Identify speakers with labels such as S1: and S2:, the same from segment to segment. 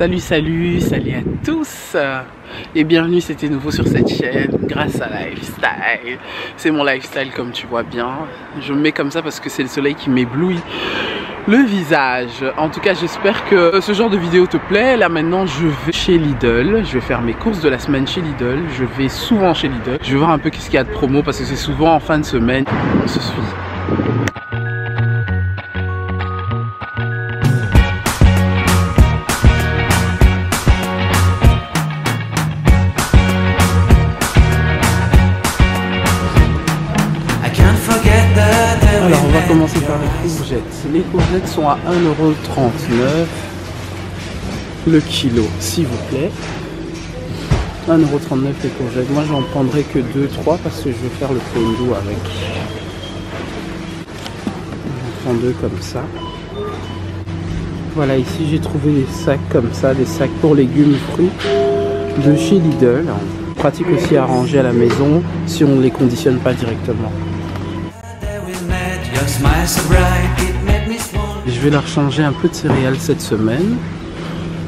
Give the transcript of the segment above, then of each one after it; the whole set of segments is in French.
S1: Salut à tous et bienvenue, c'était nouveau sur cette chaîne grâce à Lifestyle. C'est mon lifestyle comme tu vois bien. Je me mets comme ça parce que c'est le soleil qui m'éblouit le visage. En tout cas j'espère que ce genre de vidéo te plaît. Là maintenant je vais chez Lidl, je vais faire mes courses de la semaine chez Lidl. Je vais souvent chez Lidl, je vais voir un peu qu'est-ce qu'il y a de promo parce que c'est souvent en fin de semaine. On se suit. Alors on va commencer par les courgettes. Les courgettes sont à 1,39 € le kilo, s'il vous plaît. 1,39 € les courgettes. Moi j'en prendrai que 2-3 parce que je vais faire le fondue avec. J'en prends 2 comme ça. Voilà, ici j'ai trouvé des sacs comme ça, des sacs pour légumes et fruits de chez Lidl. Pratique aussi à ranger à la maison si on ne les conditionne pas directement. Je vais leur changer un peu de céréales cette semaine,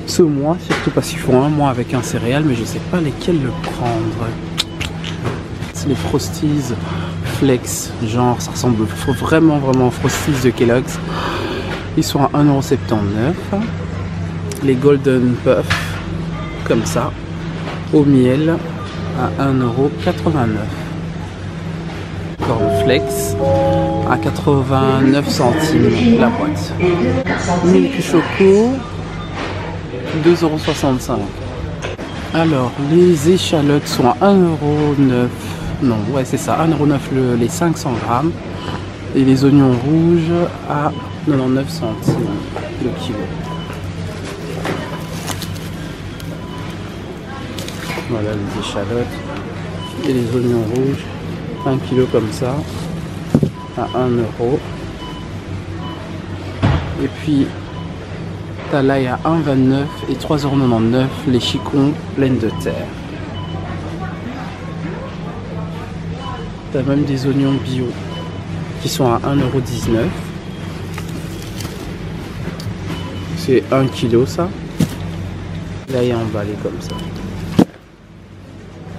S1: ce mois, surtout parce qu'ils font un mois avec un céréal, mais je ne sais pas lesquels le prendre. C'est les Frosties Flex, genre ça ressemble vraiment aux Frosties de Kellogg's. Ils sont à 1,79 €. Les Golden Puff, comme ça, au miel, à 1,89 €. Cornflakes à 89 centimes la boîte. Milk Choco 2,65 €. Alors les échalotes sont à 1,09 €. Non, ouais c'est ça, 1,09 € les 500 grammes. Et les oignons rouges à 99 centimes le kilo. Voilà les échalotes et les oignons rouges. 1 kg comme ça à 1 €. Et puis t'as l'ail à 1,29 € et 3,99 € les chicons pleines de terre. T'as même des oignons bio qui sont à 1,19 €. C'est 1 kg ça. L'ail est emballé comme ça.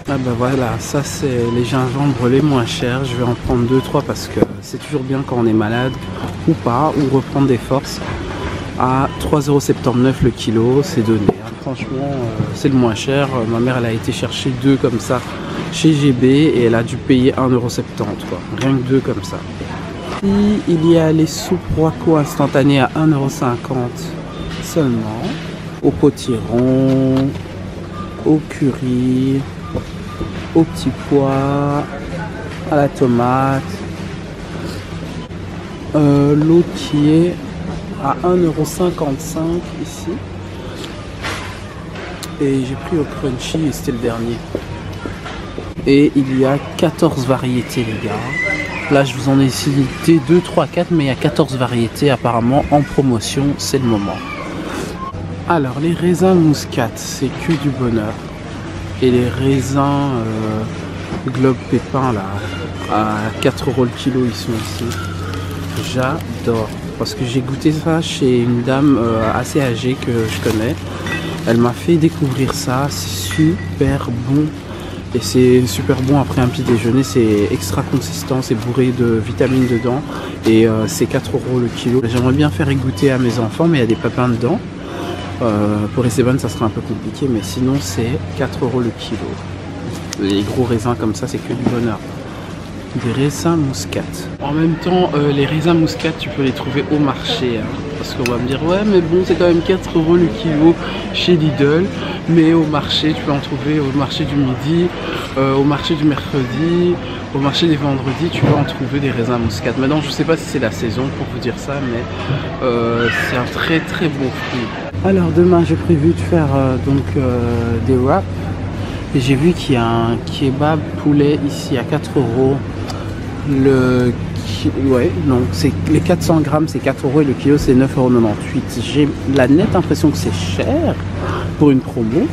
S1: Ah bah voilà, ça c'est les gingembre les moins chers. Je vais en prendre 2-3 parce que c'est toujours bien quand on est malade ou pas, ou reprendre des forces. À 3,79 € le kilo, c'est donné. Franchement, c'est le moins cher. Ma mère elle a été chercher 2 comme ça chez GB et elle a dû payer 1,70 € quoi. Rien que 2 comme ça. Puis il y a les soupes Royco instantanées à 1,50 € seulement. Au potiron, au curry, au petit pois, à la tomate, l'eau qui est à 1,55 € ici, et j'ai pris au crunchy et c'était le dernier. Et il y a 14 variétés les gars. Là je vous en ai cité 2, 3, 4, mais il y a 14 variétés apparemment en promotion, c'est le moment. Alors les raisins muscat, c'est que du bonheur. Et les raisins Globe Pépin là à 4 € le kilo, ils sont ici. J'adore parce que j'ai goûté ça chez une dame assez âgée que je connais. Elle m'a fait découvrir ça, c'est super bon. Et c'est super bon après un petit déjeuner, c'est extra consistant, c'est bourré de vitamines dedans. Et c'est 4 € le kilo. J'aimerais bien faire goûter à mes enfants, mais il y a des papins dedans. Pour Esteban ça sera un peu compliqué, mais sinon c'est 4 € le kilo. Les gros raisins comme ça c'est que du bonheur. Des raisins muscat. En même temps les raisins muscat tu peux les trouver au marché hein, parce qu'on va me dire ouais mais bon c'est quand même 4 € le kilo chez Lidl, mais au marché tu peux en trouver au marché du midi, au marché du mercredi, au marché des vendredis tu peux en trouver des raisins muscat. Maintenant je sais pas si c'est la saison pour vous dire ça, mais c'est un très bon fruit. Alors demain j'ai prévu de faire des wraps et j'ai vu qu'il y a un kebab poulet ici à 4 € ouais non c'est les 400 grammes c'est 4 € et le kilo c'est 9,98 €. J'ai la nette impression que c'est cher pour une promo.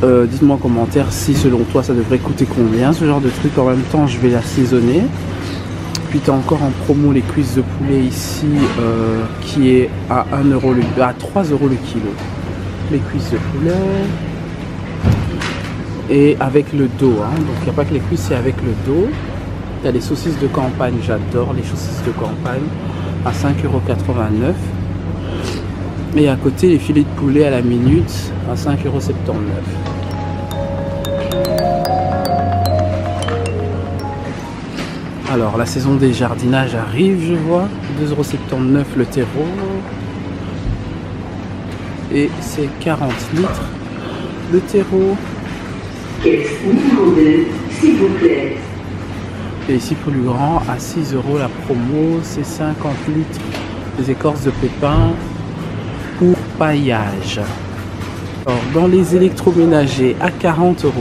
S1: Dites-moi en commentaire si selon toi ça devrait coûter combien ce genre de truc. En même temps je vais l'assaisonner. Puis tu as encore en promo les cuisses de poulet ici qui est à 1 € à 3 € le kilo. les cuisses de poulet. Et avec le dos, hein. Donc il n'y a pas que les cuisses, c'est avec le dos. Il y a les saucisses de campagne, j'adore les saucisses de campagne, à 5,89 €. Et à côté, les filets de poulet à la minute, à 5,79 €. Alors, la saison des jardinages arrive, je vois. 2,79 € le terreau. Et c'est 40 litres de terreau.
S2: Caisse numéro 2, s'il vous plaît.
S1: Et ici, plus grand, à 6 € la promo, c'est 50 litres des écorces de pépins pour paillage. Alors, dans les électroménagers, à 40 €,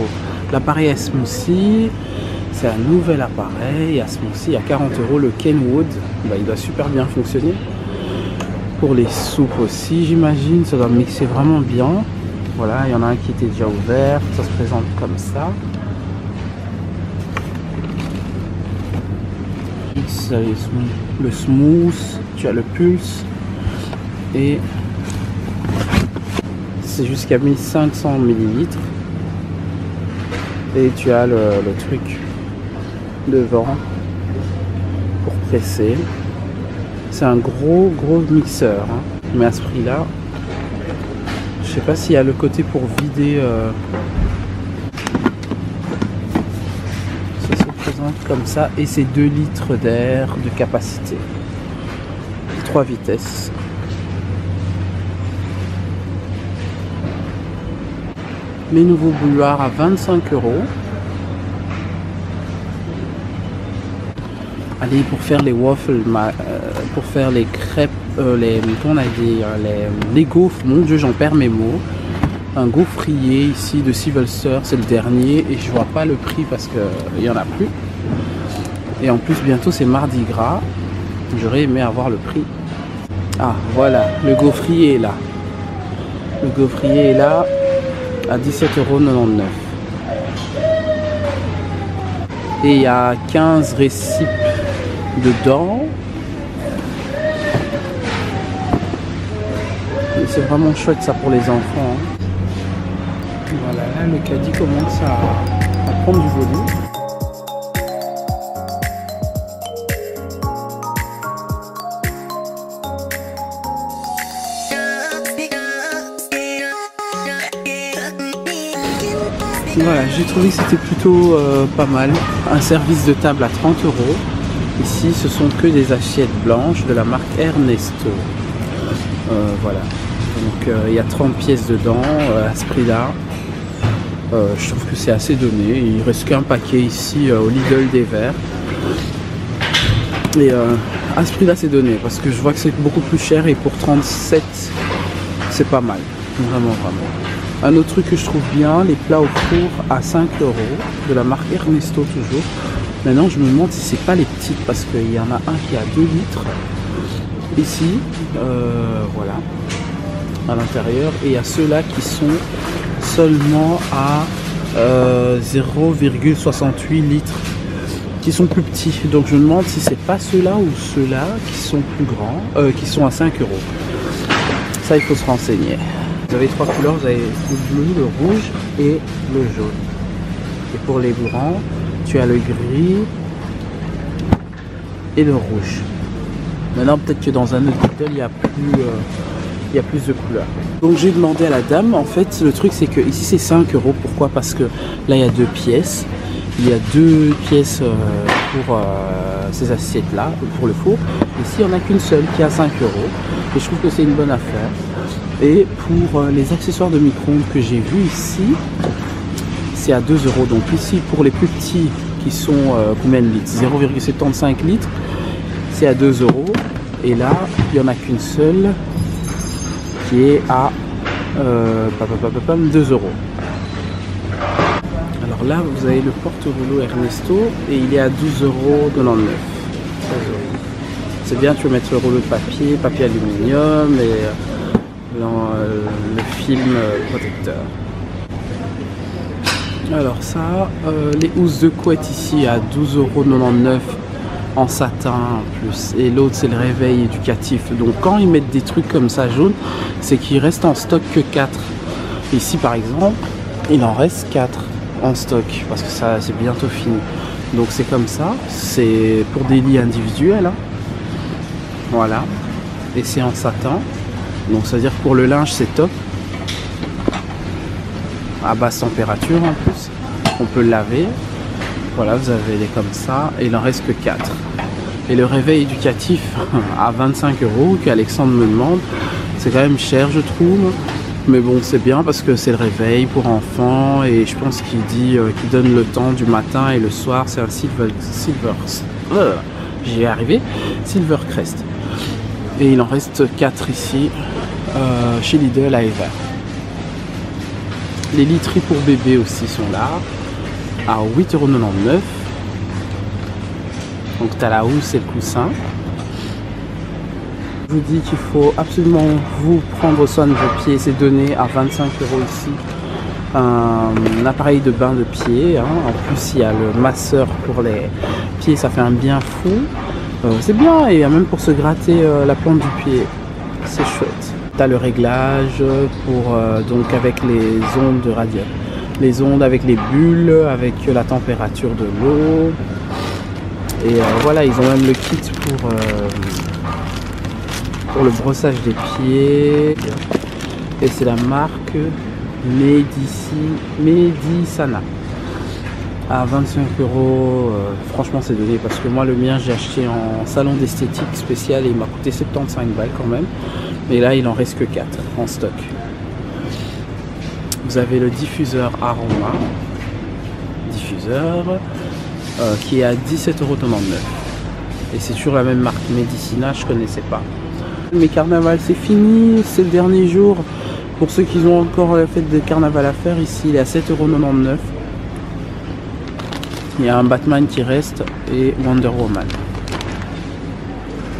S1: l'appareil à smoothie. C'est un nouvel appareil à smoothie à 40 € le Kenwood. Bah, il doit super bien fonctionner. Pour les soupes aussi, j'imagine, ça doit mixer vraiment bien. Voilà, il y en a un qui était déjà ouvert, ça se présente comme ça. Le smooth, tu as le pulse et c'est jusqu'à 1500 ml. Et tu as le truc devant pour presser. C'est un gros mixeur, hein. Mais à ce prix là, je sais pas s'il y a le côté pour vider. Ça se présente comme ça et c'est 2 litres d'air de capacité, 3 vitesses. Les nouveaux bouilloires à 25 €. Allez, pour faire les waffles, pour faire les crêpes, les gaufres, mon Dieu, j'en perds mes mots. Un gaufrier ici de Sylvester, c'est le dernier et je vois pas le prix parce qu'il n'y en a plus. Et en plus, bientôt c'est Mardi Gras. J'aurais aimé avoir le prix. Ah, voilà, le gaufrier est là. Le gaufrier est là à 17,99 €. Et il y a 15 récipes dedans. C'est vraiment chouette ça pour les enfants, hein. Voilà, là le caddie commence à prendre du volume. Voilà, j'ai trouvé que c'était plutôt pas mal. Un service de table à 30 €. Ici, ce sont que des assiettes blanches de la marque Ernesto. Voilà. Donc, il y a 30 pièces dedans à ce prix-là. Je trouve que c'est assez donné. Il reste qu'un paquet ici au Lidl des verts. Et à ce prix-là, c'est donné parce que je vois que c'est beaucoup plus cher et pour 37, c'est pas mal. Vraiment. Un autre truc que je trouve bien, les plats au four à 5 € de la marque Ernesto toujours. Maintenant, je me demande si c'est pas les petites parce qu'il y en a un qui a 2 litres ici, voilà, à l'intérieur, et il y a ceux-là qui sont seulement à 0,68 litres, qui sont plus petits. Donc, je me demande si c'est pas ceux-là ou ceux-là qui sont plus grands, qui sont à 5 €. Ça, il faut se renseigner. Vous avez 3 couleurs, vous avez le bleu, le rouge et le jaune. Et pour les grands, tu as le gris et le rouge. Maintenant, peut-être que dans un autre Lidl, il y a plus de couleurs. Donc, j'ai demandé à la dame, en fait, le truc, c'est que ici, c'est 5 €. Pourquoi? Parce que là, il y a 2 pièces. Il y a 2 pièces pour ces assiettes-là, pour le four. Ici, il n'y en a qu'une seule qui est à 5 €. Et je trouve que c'est une bonne affaire. Et pour les accessoires de micro-ondes que j'ai vu ici, c'est à 2 €. Donc ici, pour les plus petits qui sont combien de litres? 0,75 litres, c'est à 2 €. Et là, il n'y en a qu'une seule qui est à 2 €. Alors là, vous avez le porte-rouleau Ernesto et il est à 12,99 €. C'est bien, tu peux mettre le rouleau de papier aluminium et le film protecteur. Alors ça, les housses de couette ici à 12,99 € en satin en plus. Et l'autre, c'est le réveil éducatif. Donc quand ils mettent des trucs comme ça jaunes, c'est qu'il reste en stock que 4. Ici par exemple, il en reste 4 en stock parce que ça c'est bientôt fini. Donc c'est comme ça, c'est pour des lits individuels, hein. Voilà, et c'est en satin, donc ça veut dire que pour le linge c'est top, à basse température en plus, on peut le laver. Voilà, vous avez les comme ça, et il en reste que 4. Et le réveil éducatif à 25 € qu'Alexandre me demande, c'est quand même cher je trouve. Mais bon, c'est bien parce que c'est le réveil pour enfants et je pense qu'il dit qu'il donne le temps du matin et le soir. C'est un j'y ai arrivé, Silvercrest. Et il en reste 4 ici chez Lidl à Evert. Les literies pour bébé aussi sont là à 8,99 €. Donc tu as la housse et le coussin. Je vous dis qu'il faut absolument vous prendre soin de vos pieds. C'est donné à 25 € ici. Un appareil de bain de pied. Hein. En plus, il y a le masseur pour les pieds. Ça fait un bien fou. C'est bien. Et même pour se gratter la plante du pied. C'est chouette. Tu as le réglage pour, donc avec les ondes de radiateur. Les ondes avec les bulles, avec la température de l'eau. Et voilà, ils ont même le kit pour le brossage des pieds. Et c'est la marque Medicana. À 25 €, franchement c'est donné parce que moi le mien j'ai acheté en salon d'esthétique spécial et il m'a coûté 75 balles quand même. Et là il en reste que 4 en stock. Vous avez le diffuseur Aroma. Qui est à 17,99 €. Et c'est toujours la même marque Medicina, je connaissais pas. Mais carnaval c'est fini, c'est le dernier jour. Pour ceux qui ont encore la fête de carnaval à faire, ici il est à 7,99 €. Il y a un Batman qui reste et Wonder Woman.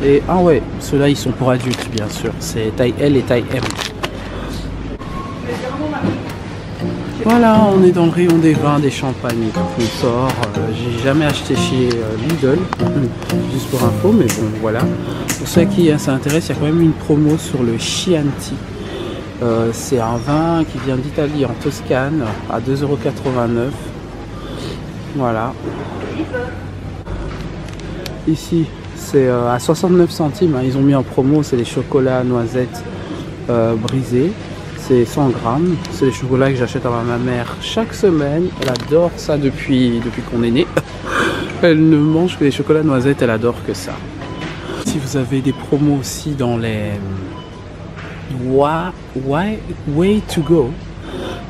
S1: Et ah ouais, ceux-là ils sont pour adultes bien sûr, c'est taille L et taille M. Voilà, on est dans le rayon des vins, des champagnes et tout qu'on sort. J'ai jamais acheté chez Lidl, juste pour info, mais bon voilà. Pour ceux qui s'intéressent, il y a quand même une promo sur le Chianti. C'est un vin qui vient d'Italie en Toscane à 2,89 €. Voilà. Ici, c'est à 69 centimes. Hein, ils ont mis en promo, c'est les chocolats noisettes brisés. C'est 100 grammes, c'est les chocolats que j'achète à ma mère chaque semaine. Elle adore ça depuis qu'on est né. Elle ne mange que des chocolats noisettes, elle adore que ça. Si vous avez des promos aussi dans les Way to Go,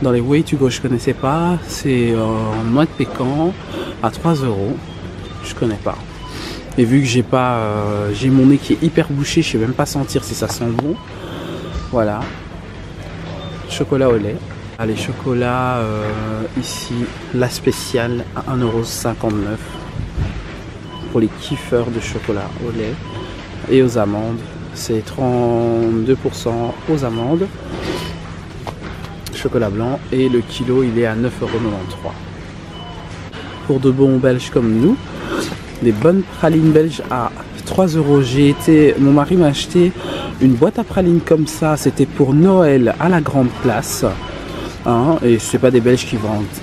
S1: dans les Way to Go, je connaissais pas, c'est en noix de pécan à 3 €. Je connais pas. Et vu que j'ai pas, j'ai mon nez qui est hyper bouché, je sais même pas sentir si ça sent bon. Voilà. Chocolat au lait. Ah, les chocolats ici, la spéciale à 1,59 € pour les kiffeurs de chocolat au lait et aux amandes. C'est 32% aux amandes. Chocolat blanc et le kilo il est à 9,93 €. Pour de bons belges comme nous, des bonnes pralines belges à 3 €. Mon mari m'a acheté une boîte à pralines comme ça, c'était pour Noël à la grande place. Hein, et c'est pas des Belges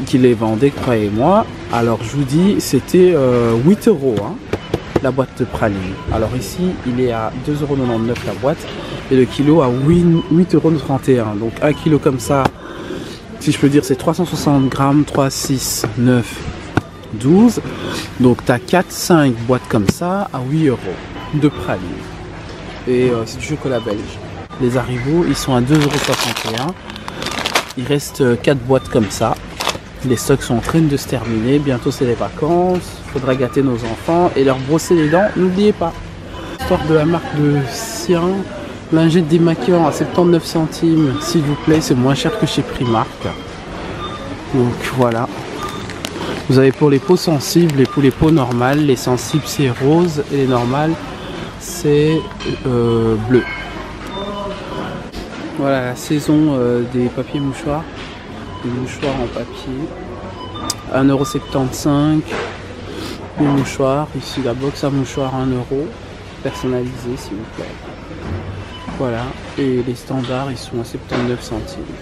S1: qui les vendaient, croyez-moi. Alors je vous dis, c'était 8 € hein, la boîte de pralines. Alors ici, il est à 2,99 € la boîte et le kilo à 8,31 €. Donc 1 kilo comme ça, si je peux dire, c'est 360 grammes, 3, 6, 9, 12. Donc tu as 4-5 boîtes comme ça à 8 € de pralines. Et c'est du chocolat belge. Les Haribo, ils sont à 2,61 €. Il reste 4 boîtes comme ça. Les stocks sont en train de se terminer. Bientôt c'est les vacances. Il faudra gâter nos enfants et leur brosser les dents. N'oubliez pas. Histoire de la marque de Sien. Lingette démaquillant à 79 centimes. S'il vous plaît, c'est moins cher que chez Primark. Donc voilà. Vous avez pour les peaux sensibles et pour les peaux normales. Les sensibles c'est rose et les normales c'est bleu. Voilà la saison des papiers mouchoirs. Des mouchoirs en papier. 1,75 €. Les mouchoirs. Ici la box à mouchoirs 1 €. Personnalisé s'il vous plaît. Voilà. Et les standards ils sont à 79 centimes.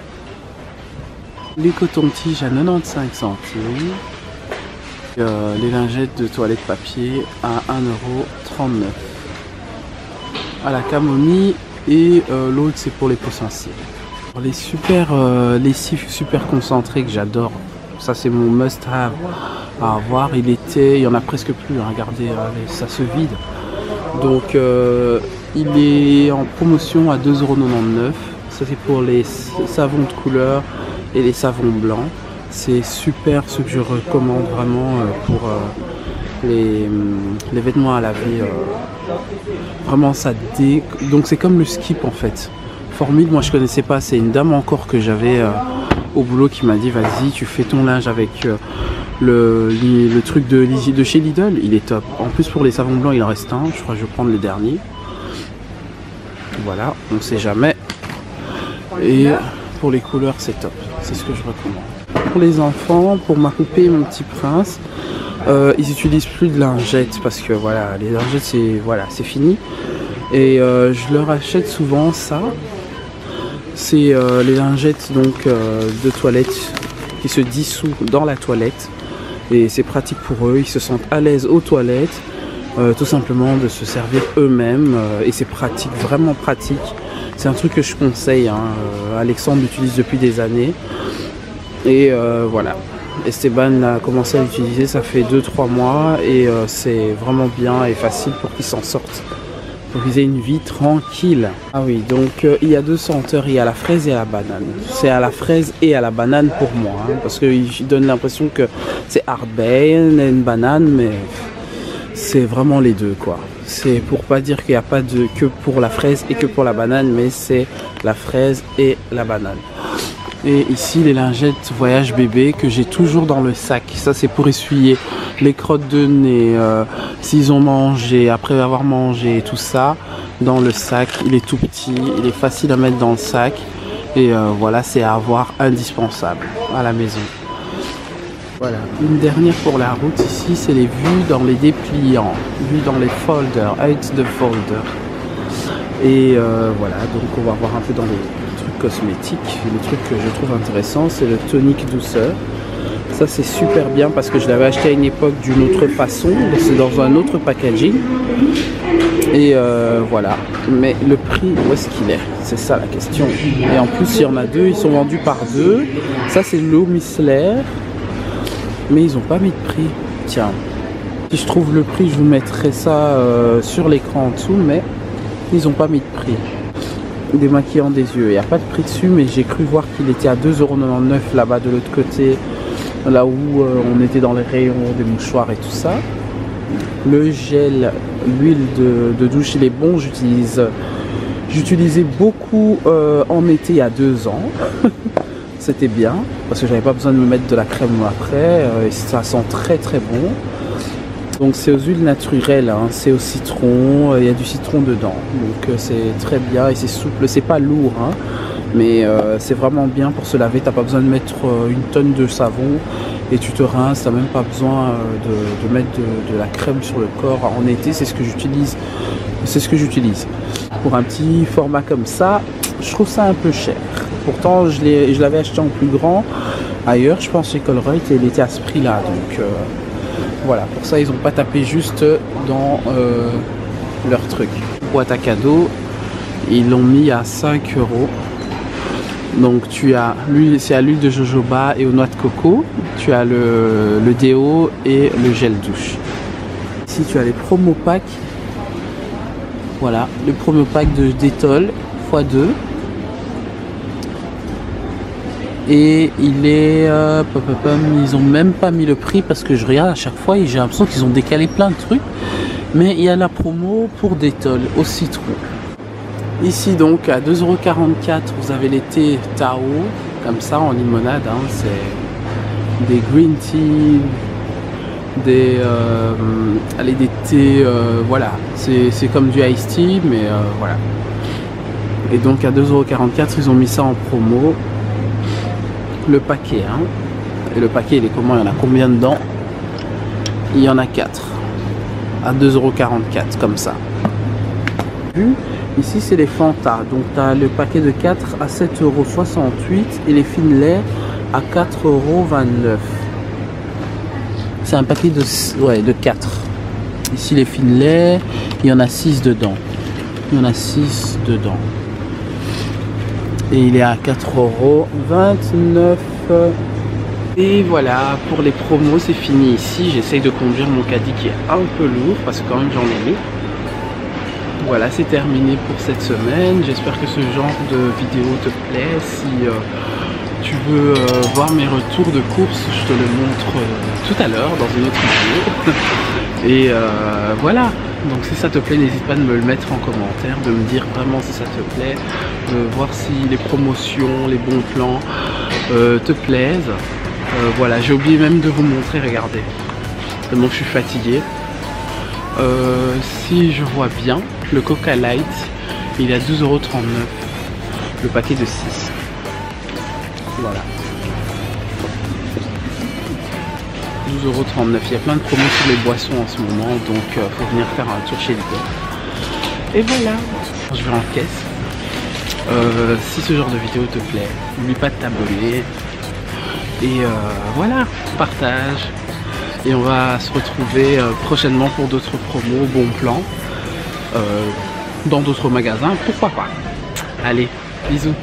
S1: Les cotons-tiges à 95 centimes. Les lingettes de toilette papier à 1,39 €. À la camomille et l'autre c'est pour les peaux sensibles. Les super lessives super concentrées que j'adore. Ça c'est mon must have à avoir. Il y en a presque plus. Hein, regardez, ça se vide. Donc il est en promotion à 2,99 €. Ça c'est pour les savons de couleur et les savons blancs. C'est super, ce que je recommande vraiment pour les vêtements à laver. Vraiment ça donc c'est comme le skip en fait. Formule, moi je connaissais pas. C'est une dame encore que j'avais au boulot qui m'a dit vas-y tu fais ton linge avec le truc de chez Lidl, il est top. En plus pour les savons blancs il en reste un, je crois que je vais prendre les derniers. Voilà, on sait jamais. Et pour les couleurs c'est top, c'est ce que je recommande. Pour les enfants, pour ma poupée et mon petit prince, ils utilisent plus de lingettes parce que voilà, les lingettes c'est fini. Et je leur achète souvent ça. C'est les lingettes donc de toilette qui se dissouent dans la toilette. Et c'est pratique pour eux, ils se sentent à l'aise aux toilettes, tout simplement de se servir eux-mêmes. Et c'est pratique, vraiment pratique. C'est un truc que je conseille, hein. Alexandre l'utilise depuis des années. Et voilà, Esteban a commencé à l'utiliser, ça fait 2-3 mois. Et c'est vraiment bien et facile pour qu'il s'en sorte. Pour qu'ils aient une vie tranquille. Ah oui, donc il y a deux senteurs, il y a la fraise et à la banane. C'est à la fraise et à la banane pour moi, hein, parce qu'il donne l'impression que c'est Ardbeien et une banane, mais c'est vraiment les deux quoi. C'est pour pas dire qu'il n'y a pas que pour la fraise et que pour la banane, mais c'est la fraise et la banane. Et ici les lingettes voyage bébé que j'ai toujours dans le sac. Ça c'est pour essuyer les crottes de nez, s'ils ont mangé, après avoir mangé et tout ça. Dans le sac, il est tout petit, il est facile à mettre dans le sac. Et voilà, c'est à avoir indispensable à la maison. Voilà, une dernière pour la route ici, c'est les vues dans les dépliants, vues dans les folders, out the folder. Et voilà, donc on va voir un peu dans les trucs cosmétiques. Le truc que je trouve intéressant, c'est le tonique douceur. Ça c'est super bien parce que je l'avais acheté à une époque d'une autre façon, c'est dans un autre packaging. Et voilà, mais le prix, où est-ce qu'il est? C'est ça la question. Et en plus il y en a deux, ils sont vendus par deux. Ça c'est l'eau micellaire, mais ils n'ont pas mis de prix. Tiens, si je trouve le prix, je vous mettrai ça sur l'écran en dessous, mais ils n'ont pas mis de prix. Démaquillant des yeux, il n'y a pas de prix dessus, mais j'ai cru voir qu'il était à 2,99 € là-bas de l'autre côté, là où on était dans les rayons des mouchoirs et tout ça. Le gel, l'huile de douche, il est bon, j'utilisais beaucoup en été il y a 2 ans. C'était bien, parce que j'avais pas besoin de me mettre de la crème après, et ça sent très très bon. Donc c'est aux huiles naturelles, hein, c'est au citron, il y a du citron dedans, donc c'est très bien et c'est souple, c'est pas lourd, hein, mais c'est vraiment bien pour se laver. T'as pas besoin de mettre une tonne de savon et tu te rinces, t'as même pas besoin de mettre de la crème sur le corps. En été, c'est ce que j'utilise, pour un petit format comme ça. Je trouve ça un peu cher, pourtant je l'avais acheté en plus grand ailleurs, je pense chez Colruyt, et il était à ce prix là, donc voilà, pour ça ils n'ont pas tapé juste dans leur truc. Boîte à cadeaux, ils l'ont mis à 5 €. Donc tu as l'huile, c'est à l'huile de jojoba et aux noix de coco. Tu as le déo et le gel douche. Ici tu as les promo packs. Voilà, le promo pack de Dettol x2. Et il est... ils ont même pas mis le prix parce que je regarde à chaque fois et j'ai l'impression qu'ils ont décalé plein de trucs. Mais il y a la promo pour Dettol au citron. Ici donc à 2,44 € vous avez les thés Tao, comme ça en limonade, hein, c'est des green tea, des thés, voilà, c'est comme du iced tea, mais voilà. Et donc à 2,44 € ils ont mis ça en promo. Le paquet, hein. Et le paquet il est comment, il y en a combien dedans? Il y en a 4 à 2,44 € comme ça. Ici c'est les Fanta, donc tu as le paquet de 4 à 7,68 € et les Finlay à 4,29 €. C'est un paquet de, ouais, de 4. Ici les filets, il y en a 6 dedans. Il y en a 6 dedans. Et il est à 4,29 €. Et voilà, pour les promos, c'est fini ici. J'essaye de conduire mon caddie qui est un peu lourd parce que quand même j'en ai mis. Voilà, c'est terminé pour cette semaine. J'espère que ce genre de vidéo te plaît. Si tu veux voir mes retours de course, je te le montre tout à l'heure dans une autre vidéo. Et voilà, donc si ça te plaît, n'hésite pas de me le mettre en commentaire, de me dire vraiment si ça te plaît, de voir si les promotions, les bons plans te plaisent. Voilà, j'ai oublié même de vous montrer, regardez, tellement je suis fatigué. Si je vois bien, le Coca Light, il est à 12,39 €, le paquet de 6. Voilà. 12,39 €. Il y a plein de promos sur les boissons en ce moment, donc faut venir faire un tour chez Lidl. Et voilà, je vais en caisse. Si ce genre de vidéo te plaît, n'oublie pas de t'abonner. Et voilà, partage. Et on va se retrouver prochainement pour d'autres promos, bons plans, dans d'autres magasins, pourquoi pas. Allez, bisous.